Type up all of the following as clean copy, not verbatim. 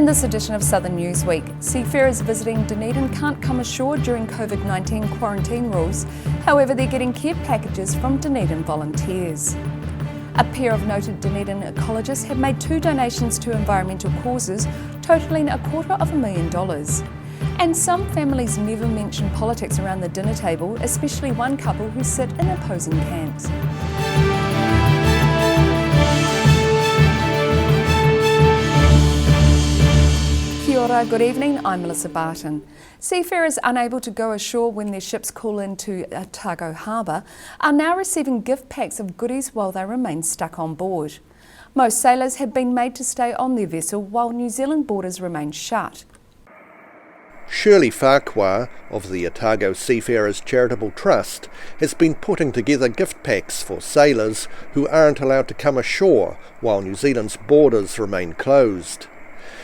In this edition of Southern Newsweek, seafarers visiting Dunedin can't come ashore during COVID-19 quarantine rules. However, they're getting care packages from Dunedin volunteers. A pair of noted Dunedin ecologists have made 2 donations to environmental causes, totalling $250,000. And some families never mention politics around the dinner table, especially one couple who sit in opposing camps. Kia ora, good evening, I'm Melissa Barton. Seafarers unable to go ashore when their ships call into Otago Harbour are now receiving gift packs of goodies while they remain stuck on board. Most sailors have been made to stay on their vessel while New Zealand borders remain shut. Shirley Farquhar of the Otago Seafarers Charitable Trust has been putting together gift packs for sailors who aren't allowed to come ashore while New Zealand's borders remain closed.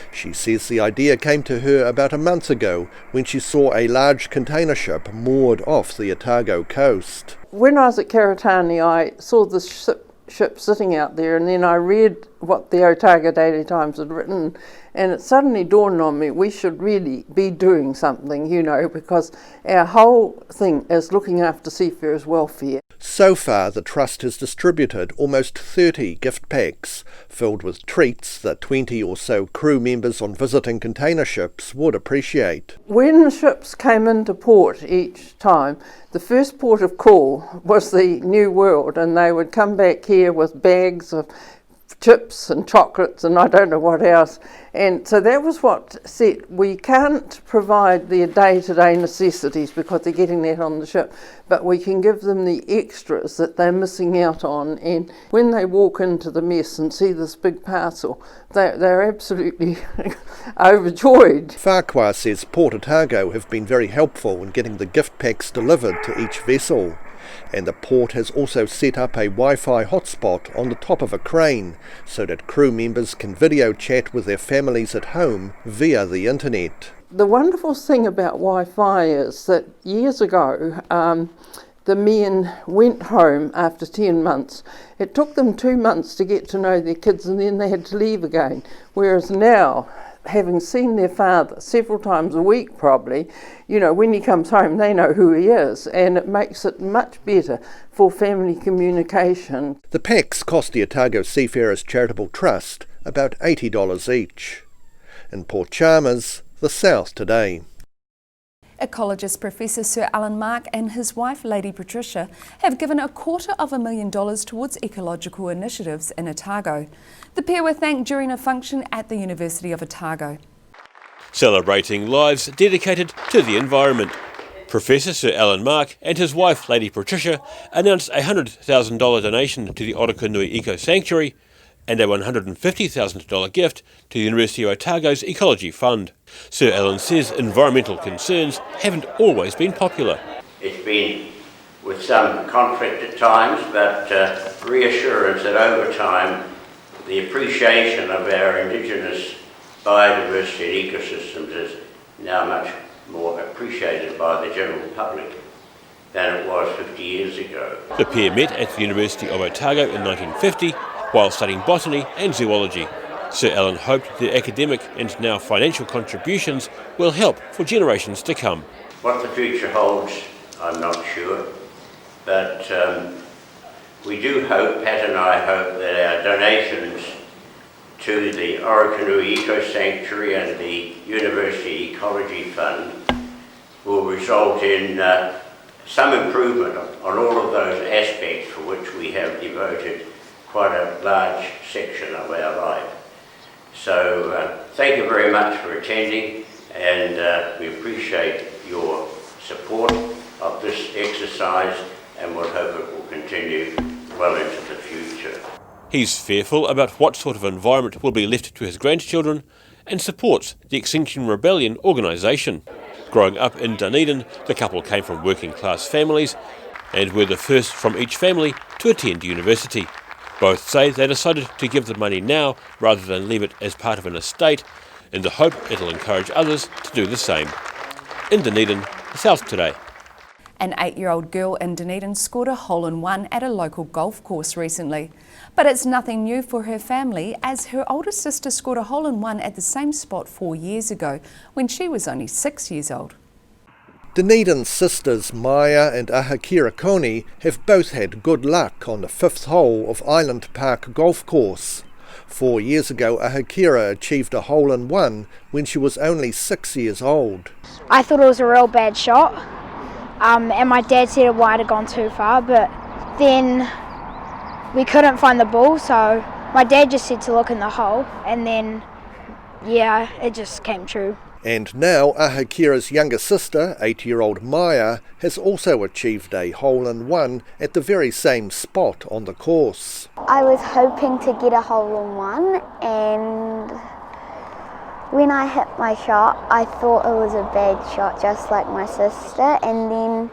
She says the idea came to her about a month ago when she saw a large container ship moored off the Otago coast. When I was at Karitani, I saw the ship sitting out there, and then I read what the Otago Daily Times had written, and it suddenly dawned on me we should really be doing something, because our whole thing is looking after seafarers' welfare. So far, the Trust has distributed almost 30 gift packs, filled with treats that 20 or so crew members on visiting container ships would appreciate. When ships came into port each time, the first port of call was the New World, and they would come back here with bags of chips and chocolates and I don't know what else. And so that was what said we can't provide their day-to-day necessities because they're getting that on the ship, but we can give them the extras that they're missing out on. And when they walk into the mess and see this big parcel, they're absolutely overjoyed. Farquhar says Port Otago have been very helpful in getting the gift packs delivered to each vessel. And the port has also set up a Wi-Fi hotspot on the top of a crane so that crew members can video chat with their families at home via the internet. The wonderful thing about Wi-Fi is that years ago the men went home after 10 months. It took them 2 months to get to know their kids and then they had to leave again. Whereas now, having seen their father several times a week probably, when he comes home they know who he is, and it makes it much better for family communication. The packs cost the Otago Seafarers Charitable Trust about $80 each. In Port Chalmers, the South Today. Ecologist Professor Sir Alan Mark and his wife Lady Patricia have given $250,000 towards ecological initiatives in Otago. The pair were thanked during a function at the University of Otago. Celebrating lives dedicated to the environment. Professor Sir Alan Mark and his wife Lady Patricia announced a $100,000 donation to the Orokonui Eco Sanctuary and a $150,000 gift to the University of Otago's Ecology Fund. Sir Alan says environmental concerns haven't always been popular. It's been with some conflict at times, but reassurance that over time the appreciation of our Indigenous biodiversity and ecosystems is now much more appreciated by the general public than it was 50 years ago. The pair met at the University of Otago in 1950 while studying botany and zoology. Sir Alan hoped their academic and now financial contributions will help for generations to come. What the future holds, I'm not sure, but we do hope, Pat and I hope, that our donations to the Orokonui Eco Sanctuary and the University Ecology Fund will result in some improvement on all of those aspects for which we have devoted quite a large section of our life. So thank you very much for attending, and we appreciate your support of this exercise and we'll hope it will continue well into the future. He's fearful about what sort of environment will be left to his grandchildren and supports the Extinction Rebellion organisation. Growing up in Dunedin, the couple came from working class families and were the first from each family to attend university. Both say they decided to give the money now rather than leave it as part of an estate in the hope it'll encourage others to do the same. In Dunedin, the South Today. An 8-year-old girl in Dunedin scored a hole-in-one at a local golf course recently. But it's nothing new for her family, as her older sister scored a hole-in-one at the same spot 4 years ago, when she was only 6 years old. Dunedin's sisters Maya and Ahakira Koni have both had good luck on the 5th hole of Island Park Golf Course. 4 years ago, Ahakira achieved a hole-in-one when she was only 6 years old. I thought it was a real bad shot, and my dad said it might have gone too far, but then we couldn't find the ball, so my dad just said to look in the hole, and then, yeah, it just came true. And now Ahakira's younger sister, 8-year-old Maya, has also achieved a hole-in-one at the very same spot on the course. I was hoping to get a hole-in-one, and when I hit my shot, I thought it was a bad shot, just like my sister. And then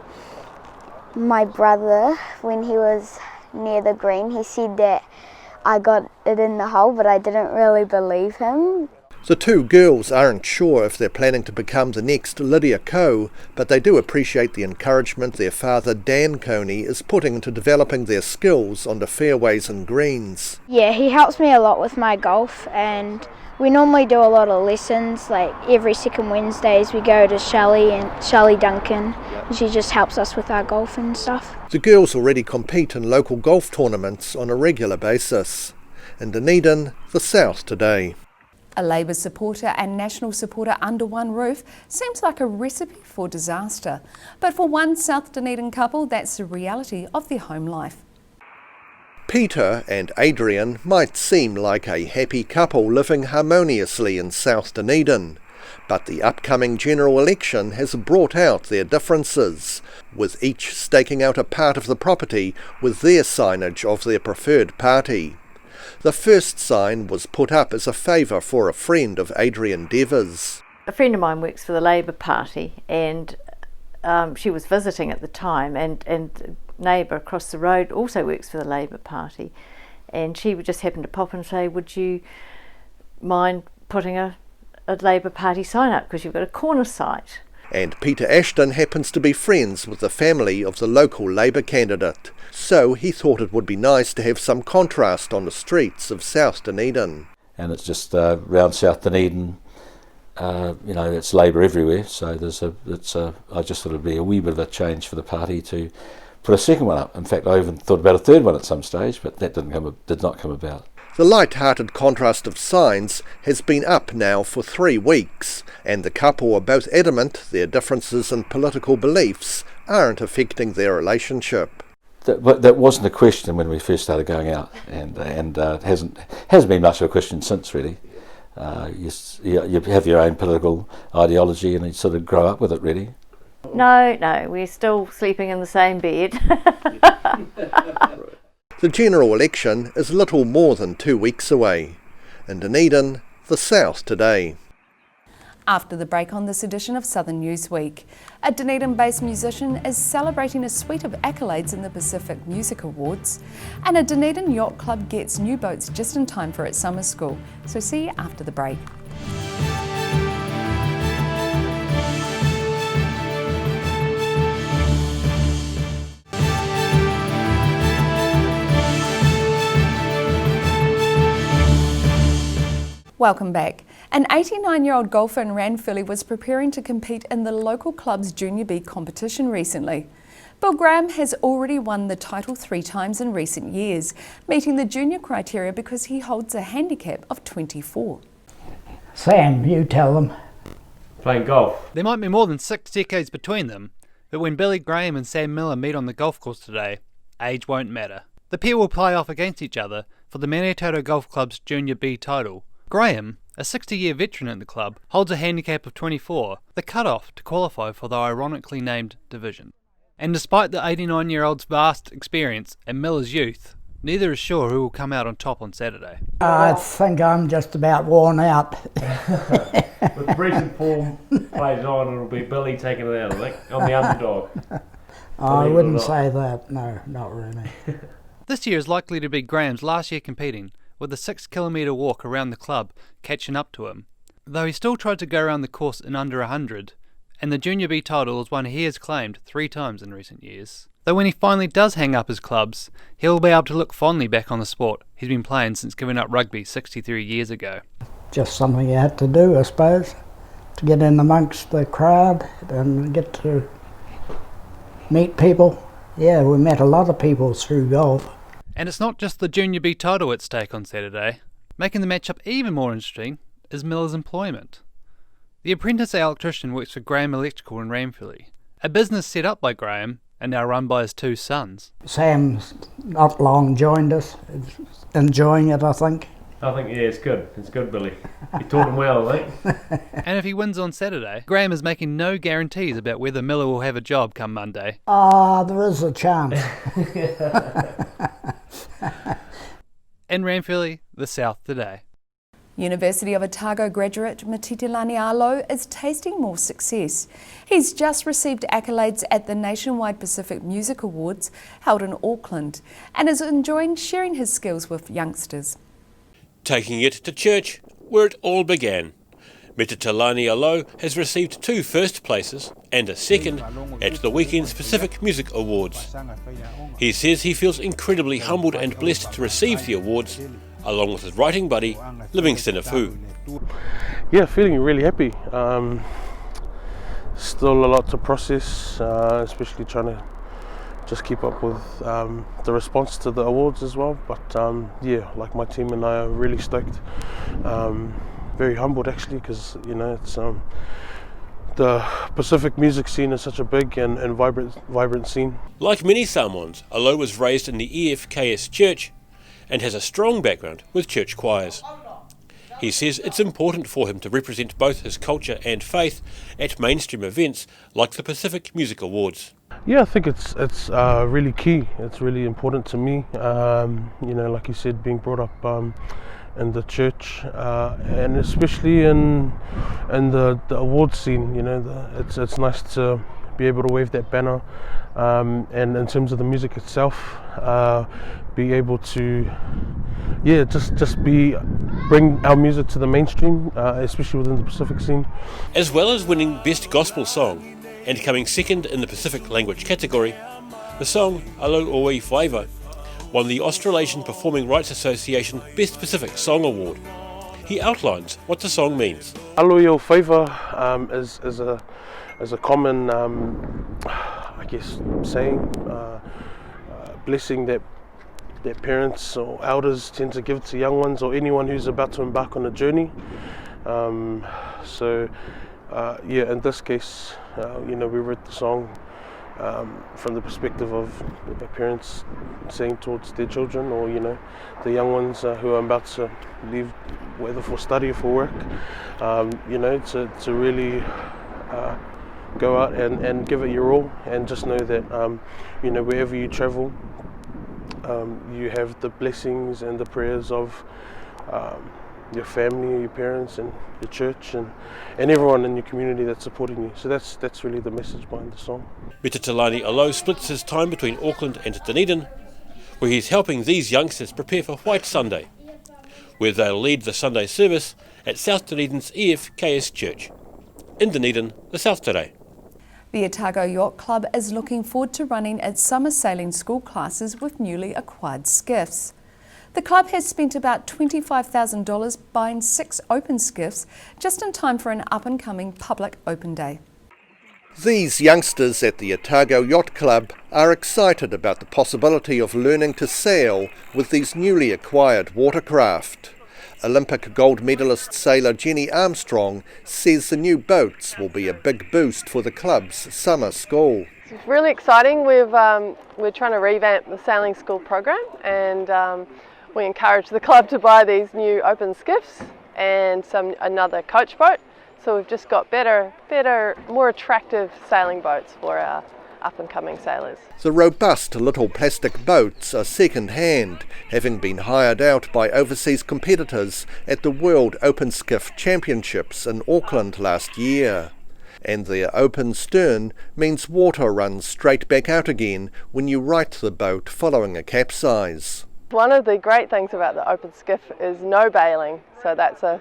my brother, when he was near the green, he said that I got it in the hole, but I didn't really believe him. The two girls aren't sure if they're planning to become the next Lydia Ko, but they do appreciate the encouragement their father Dan Coney is putting into developing their skills on the fairways and greens. Yeah, he helps me a lot with my golf, and we normally do a lot of lessons, like every second Wednesdays we go to Shelley Duncan, and she just helps us with our golf and stuff. The girls already compete in local golf tournaments on a regular basis. In Dunedin, the South Today. A Labour supporter and National supporter under one roof seems like a recipe for disaster. But for one South Dunedin couple, that's the reality of their home life. Peter and Adrien might seem like a happy couple living harmoniously in South Dunedin, but the upcoming general election has brought out their differences, with each staking out a part of the property with their signage of their preferred party. The first sign was put up as a favour for a friend of Adrien Dever's. A friend of mine works for the Labour Party, and she was visiting at the time, and a neighbour across the road also works for the Labour Party, and she would just happen to pop and say, would you mind putting a Labour Party sign up, because you've got a corner site. And Peter Ashton happens to be friends with the family of the local Labour candidate, so he thought it would be nice to have some contrast on the streets of South Dunedin. And it's just around South Dunedin, it's Labour everywhere, so I just thought it'd be a wee bit of a change for the party to put a second one up. In fact, I even thought about a third one at some stage, but that did not come about. The light-hearted contrast of signs has been up now for 3 weeks, and the couple are both adamant their differences in political beliefs aren't affecting their relationship. That wasn't a question when we first started going out, and it hasn't been much of a question since, really. You have your own political ideology and you sort of grow up with it, really. No, we're still sleeping in the same bed. The general election is little more than 2 weeks away. In Dunedin, the South Today. After the break on this edition of Southern Newsweek, a Dunedin-based musician is celebrating a suite of accolades in the Pacific Music Awards, and a Dunedin yacht club gets new boats just in time for its summer school. So see you after the break. Welcome back. An 89-year-old golfer in Ranfurly was preparing to compete in the local club's Junior B competition recently. Bill Graham has already won the title 3 times in recent years, meeting the junior criteria because he holds a handicap of 24. Sam, you tell them. Playing golf. There might be more than 6 decades between them, but when Billy Graham and Sam Miller meet on the golf course today, age won't matter. The pair will play off against each other for the Manitoto Golf Club's Junior B title. Graham, a 60-year veteran at the club, holds a handicap of 24, the cut-off to qualify for the ironically named division. And despite the 89-year-old's vast experience and Miller's youth, neither is sure who will come out on top on Saturday. I think I'm just about worn out. With the recent form plays on, it'll be Billy taking it out, I think, on the underdog. I wouldn't say that, no, not really. This year is likely to be Graham's last year competing, with a 6-kilometre walk around the club catching up to him. Though he still tried to go around the course in under 100, and the Junior B title is one he has claimed 3 times in recent years. Though when he finally does hang up his clubs, he'll be able to look fondly back on the sport he's been playing since giving up rugby 63 years ago. Just something you had to do, I suppose, to get in amongst the crowd and get to meet people. Yeah, we met a lot of people through golf. And it's not just the Junior B title at stake on Saturday. Making the matchup even more interesting is Miller's employment. The apprentice electrician works for Graham Electrical in Ranfurly, a business set up by Graham and now run by his 2 sons. Sam's not long joined us, enjoying it, I think. Yeah, it's good. It's good, Billy. You taught him well, I think. And if he wins on Saturday, Graham is making no guarantees about whether Miller will have a job come Monday. There is a chance. In Ranfurly, the South today. University of Otago graduate Treana Morton is tasting more success. He's just received accolades at the Nationwide Pacific Music Awards held in Auckland and is enjoying sharing his skills with youngsters. Taking it to church, where it all began. Treana Morton has received 2 first places and a second at the weekend's Pacific Music Awards. He says he feels incredibly humbled and blessed to receive the awards, along with his writing buddy, Livingston Afu. Yeah, feeling really happy. Still a lot to process, especially trying to just keep up with the response to the awards as well. But yeah, like my team and I are really stoked. Very humbled actually, because it's the Pacific music scene is such a big and vibrant scene. Like many Samoans, Alo was raised in the EFKS church and has a strong background with church choirs. He says it's important for him to represent both his culture and faith at mainstream events like the Pacific Music Awards. Yeah, I think it's really key. It's really important to me. Like you said, being brought up in the church and especially in the awards scene. It's nice to be able to wave that banner, and in terms of the music itself, be able to bring our music to the mainstream, especially within the Pacific scene. As well as winning Best Gospel Song and coming second in the Pacific Language category, the song Alo Oi Whaiva won the Australasian Performing Rights Association Best Pacific Song Award. He outlines what the song means. Alo Oi Whaiva is a common, saying, blessing that parents or elders tend to give to young ones or anyone who's about to embark on a journey. In this case, we wrote the song from the perspective of the parents saying towards their children, or the young ones who are about to leave, whether for study or for work, to really go out and give it your all, and just know that wherever you travel, you have the blessings and the prayers of your family, your parents, and your church, and everyone in your community that's supporting you. So that's really the message behind the song. Treana Morton splits his time between Auckland and Dunedin, where he's helping these youngsters prepare for White Sunday, where they'll lead the Sunday service at South Dunedin's EFKS Church. In Dunedin, the South today. The Otago Yacht Club is looking forward to running its summer sailing school classes with newly acquired skiffs. The club has spent about $25,000 buying 6 open skiffs just in time for an up-and-coming public open day. These youngsters at the Otago Yacht Club are excited about the possibility of learning to sail with these newly acquired watercraft. Olympic gold medalist sailor Jenny Armstrong says the new boats will be a big boost for the club's summer school. It's really exciting. We're trying to revamp the sailing school program, and we encourage the club to buy these new open skiffs and another coach boat. So we've just got better, more attractive sailing boats for our up-and-coming sailors. The robust little plastic boats are second-hand, having been hired out by overseas competitors at the World Open Skiff Championships in Auckland last year. And their open stern means water runs straight back out again when you right the boat following a capsize. One of the great things about the open skiff is no bailing, so that's a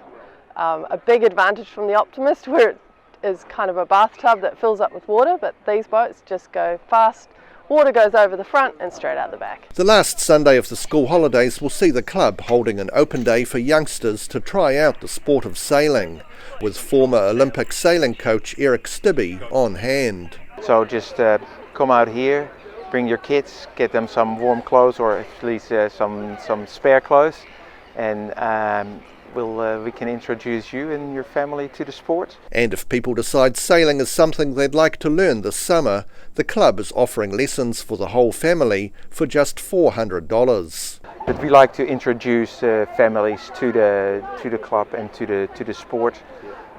big advantage from the Optimist, where is kind of a bathtub that fills up with water, but these boats just go fast. Water goes over the front and straight out the back. The last Sunday of the school holidays will see the club holding an open day for youngsters to try out the sport of sailing, with former Olympic sailing coach Eric Stibbe on hand. So just come out here, bring your kids, get them some warm clothes or at least some spare clothes, and we can introduce you and your family to the sport. And if people decide sailing is something they'd like to learn this summer, the club is offering lessons for the whole family for just $400. But we like to introduce families to the club and to the sport.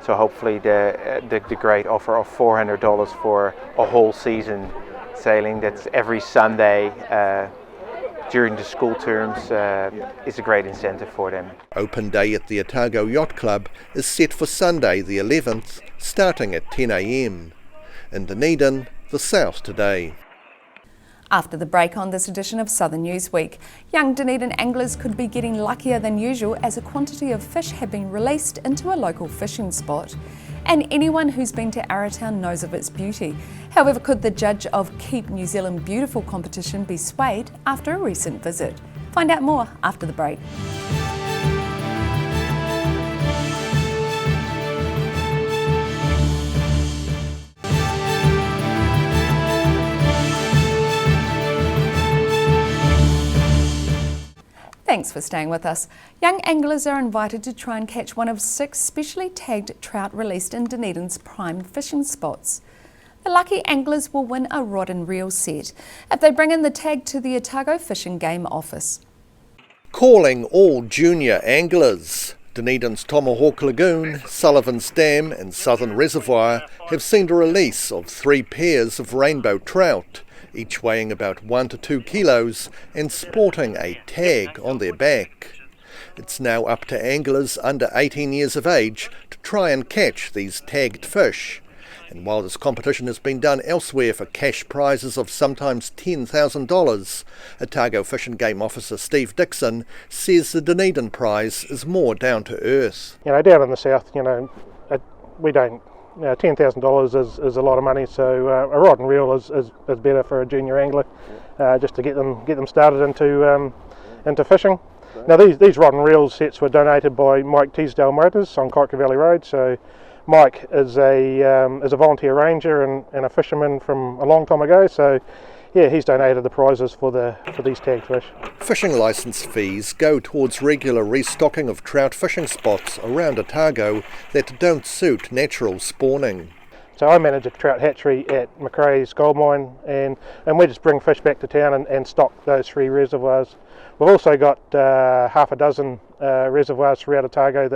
So hopefully the great offer of $400 for a whole season sailing, that's every Sunday during the school terms, is a great incentive for them. Open day at the Otago Yacht Club is set for Sunday the 11th, starting at 10 a.m. In Dunedin, the South Today. After the break on this edition of Southern Newsweek, young Dunedin anglers could be getting luckier than usual as a quantity of fish have been released into a local fishing spot. And anyone who's been to Arrowtown knows of its beauty. However, could the judge of Keep New Zealand Beautiful competition be swayed after a recent visit? Find out more after the break. Thanks for staying with us. Young anglers are invited to try and catch one of 6 specially tagged trout released in Dunedin's prime fishing spots. The lucky anglers will win a rod and reel set if they bring in the tag to the Otago Fish and Game Office. Calling all junior anglers. Dunedin's Tomahawk Lagoon, Sullivan's Dam and Southern Reservoir have seen a release of 3 pairs of rainbow trout, each weighing about 1 to 2 kilos and sporting a tag on their back. It's now up to anglers under 18 years of age to try and catch these tagged fish. And while this competition has been done elsewhere for cash prizes of sometimes $10,000, Otago Fish and Game Officer Steve Dixon says the Dunedin prize is more down to earth. Down in the south, we don't. $10,000 is a lot of money, so a rod and reel is better for a junior angler, just to get them started into fishing. Now these rod and reel sets were donated by Mike Teasdale Motors on Kaikoura Valley Road. So Mike is a volunteer ranger and a fisherman from a long time ago. So yeah, he's donated the prizes for these tagged fish. Fishing licence fees go towards regular restocking of trout fishing spots around Otago that don't suit natural spawning. So I manage a trout hatchery at Macrae's gold mine, and we just bring fish back to town and stock those 3 reservoirs. We've also got half a dozen reservoirs throughout Otago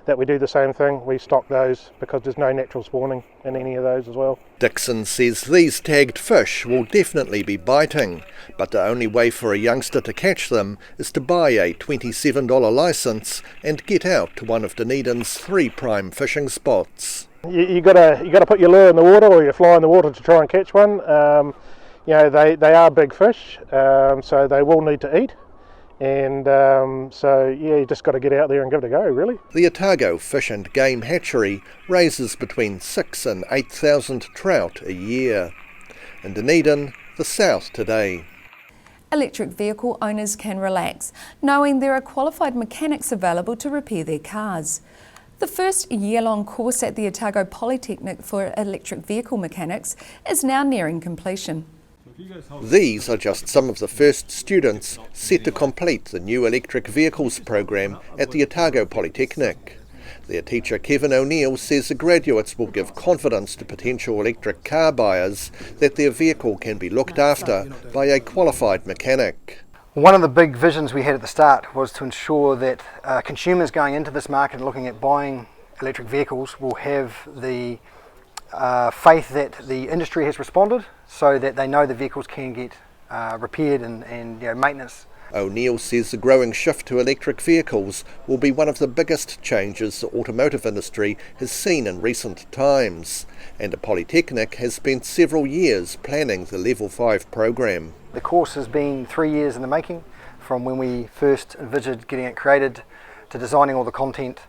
that we do the same thing. We stock those because there's no natural spawning in any of those as well. Dixon says these tagged fish will definitely be biting, but the only way for a youngster to catch them is to buy a $27 licence and get out to one of Dunedin's 3 prime fishing spots. You got to put your lure in the water or your fly in the water to try and catch one. They are big fish, so they will need to eat. And you just got to get out there and give it a go, really. The Otago Fish and Game Hatchery raises between 6,000 and 8,000 trout a year. In Dunedin, the South Today. Electric vehicle owners can relax, knowing there are qualified mechanics available to repair their cars. The first year-long course at the Otago Polytechnic for electric vehicle mechanics is now nearing completion. These are just some of the first students set to complete the new electric vehicles program at the Otago Polytechnic. Their teacher Kevin O'Neill says the graduates will give confidence to potential electric car buyers that their vehicle can be looked after by a qualified mechanic. One of the big visions we had at the start was to ensure that consumers going into this market and looking at buying electric vehicles will have the faith that the industry has responded, so that they know the vehicles can get repaired and maintenance. O'Neill says the growing shift to electric vehicles will be one of the biggest changes the automotive industry has seen in recent times, and the Polytechnic has spent several years planning the Level 5 program. The course has been 3 years in the making, from when we first envisaged getting it created to designing all the content,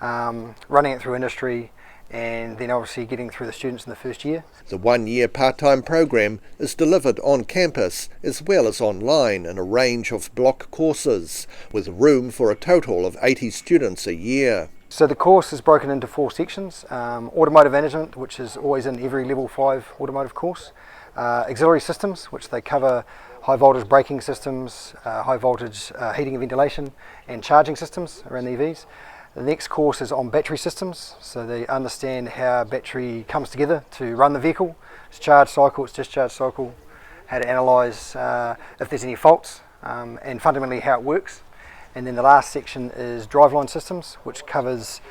running it through industry, and then obviously getting through the students in the first year. The one-year part-time program is delivered on campus as well as online in a range of block courses, with room for a total of 80 students a year. So the course is broken into 4 sections. Automotive management, which is always in every level 5 automotive course. Auxiliary systems, which they cover high voltage braking systems, high voltage heating and ventilation, and charging systems around the EVs. The next course is on battery systems, so they understand how battery comes together to run the vehicle, its charge cycle, its discharge cycle, how to analyse if there's any faults, and fundamentally how it works. And then the last section is driveline systems, which covers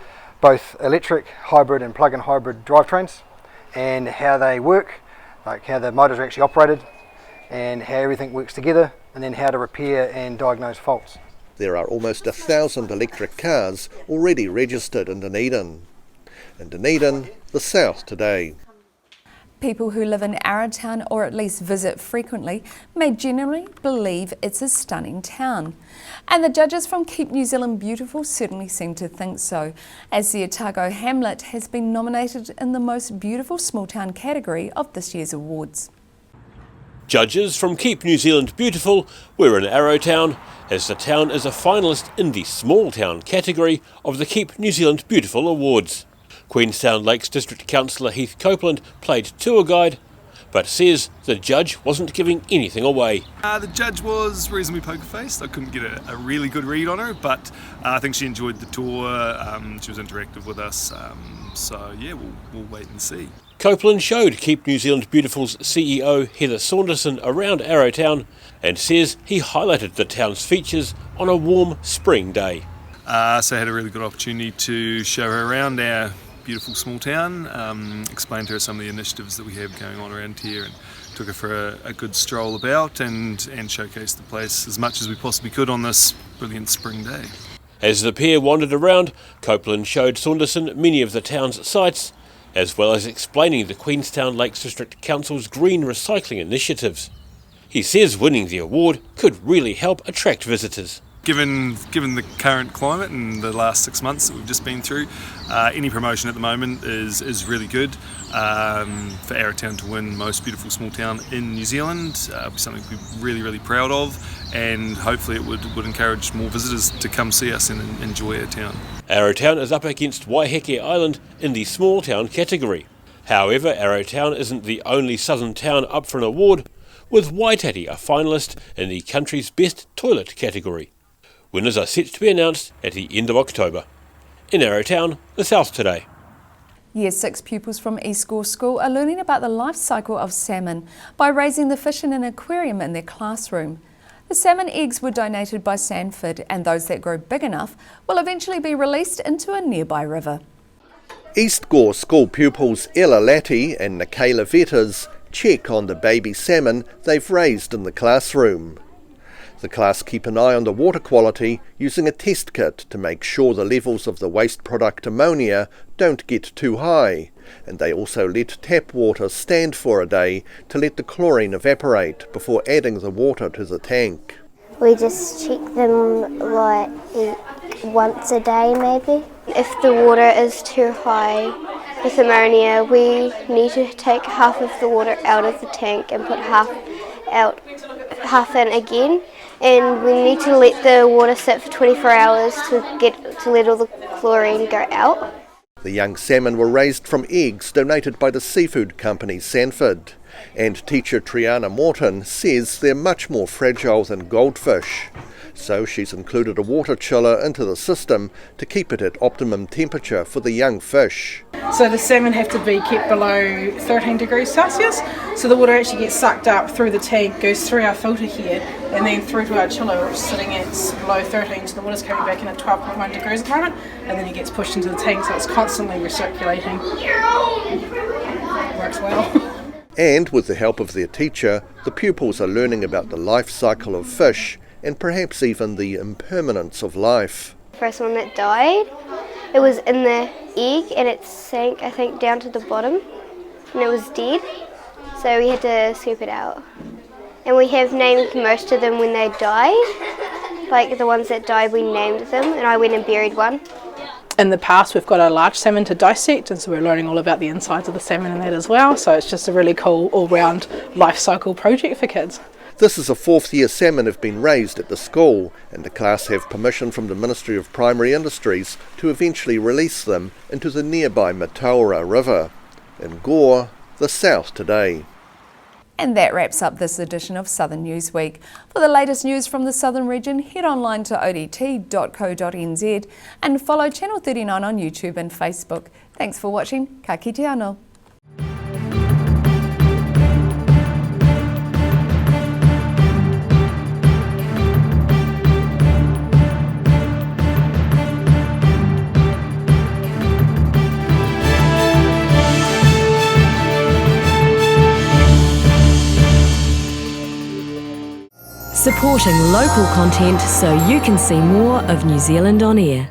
both electric, hybrid and plug-in hybrid drivetrains, and how they work, like how the motors are actually operated, and how everything works together, and then how to repair and diagnose faults. There are almost 1,000 electric cars already registered in Dunedin. In Dunedin, the South today. People who live in Arrowtown or at least visit frequently may generally believe it's a stunning town. And the judges from Keep New Zealand Beautiful certainly seem to think so, as the Otago hamlet has been nominated in the Most Beautiful Small Town category of this year's awards. Judges from Keep New Zealand Beautiful were in Arrowtown, as the town is a finalist in the Small Town category of the Keep New Zealand Beautiful Awards. Queenstown Lakes District Councillor Heath Copeland played tour guide, but says the judge wasn't giving anything away. The judge was reasonably poker-faced. I couldn't get a really good read on her, but I think she enjoyed the tour. She was interactive with us, so yeah, we'll wait and see. Copeland showed Keep New Zealand Beautiful's CEO Heather Saunderson around Arrowtown and says he highlighted the town's features on a warm spring day. So I had a really good opportunity to show her around our beautiful small town, explain to her some of the initiatives that we have going on around here, and took her for a good stroll about and showcased the place as much as we possibly could on this brilliant spring day. As the pair wandered around, Copeland showed Saunderson many of the town's sites, as well as explaining the Queenstown Lakes District Council's green recycling initiatives. He says winning the award could really help attract visitors. Given the current climate and the last 6 months that we've just been through, any promotion at the moment is really good. For Arrowtown to win Most Beautiful Small Town in New Zealand would be something to be really, really proud of, and hopefully it would encourage more visitors to come see us and enjoy our town. Arrowtown is up against Waiheke Island in the Small Town category. However, Arrowtown isn't the only southern town up for an award, with Waitati a finalist in the country's best toilet category. Winners are set to be announced at the end of October. In Arrowtown, the South today. Year 6 pupils from East Gore School are learning about the life cycle of salmon by raising the fish in an aquarium in their classroom. The salmon eggs were donated by Sanford, and those that grow big enough will eventually be released into a nearby river. East Gore School pupils Ella Latty and Michaela Vetters check on the baby salmon they've raised in the classroom. The class keep an eye on the water quality using a test kit to make sure the levels of the waste product ammonia don't get too high, and they also let tap water stand for a day to let the chlorine evaporate before adding the water to the tank. We just check them like once a day maybe. If the water is too high with ammonia, we need to take half of the water out of the tank and put half in again. And we need to let the water sit for 24 hours to let all the chlorine go out. The young salmon were raised from eggs donated by the seafood company Sanford, and teacher Treana Morton says they're much more fragile than goldfish. So she's included a water chiller into the system to keep it at optimum temperature for the young fish. So the salmon have to be kept below 13 degrees Celsius, so the water actually gets sucked up through the tank, goes through our filter here, and then through to our chiller, which is sitting at below 13, so the water's coming back in at 12.1 degrees at the moment, and then it gets pushed into the tank, so it's constantly recirculating. Works well. And with the help of their teacher, the pupils are learning about the life cycle of fish, and perhaps even the impermanence of life. The first one that died, it was in the egg and it sank, I think, down to the bottom, and it was dead, so we had to scoop it out. And we have named most of them when they died, like the ones that died we named them, and I went and buried one. in the past we've got a large salmon to dissect, and so we're learning all about the insides of the salmon and that as well. So it's just a really cool all-round life cycle project for kids. This is a 4th year salmon have been raised at the school, and the class have permission from the Ministry of Primary Industries to eventually release them into the nearby Mataura River. In Gore, the South Today. And that wraps up this edition of Southern Newsweek. For the latest news from the Southern region, head online to odt.co.nz and follow Channel 39 on YouTube and Facebook. Thanks for watching. Ka kite anō. Supporting local content so you can see more of New Zealand on air.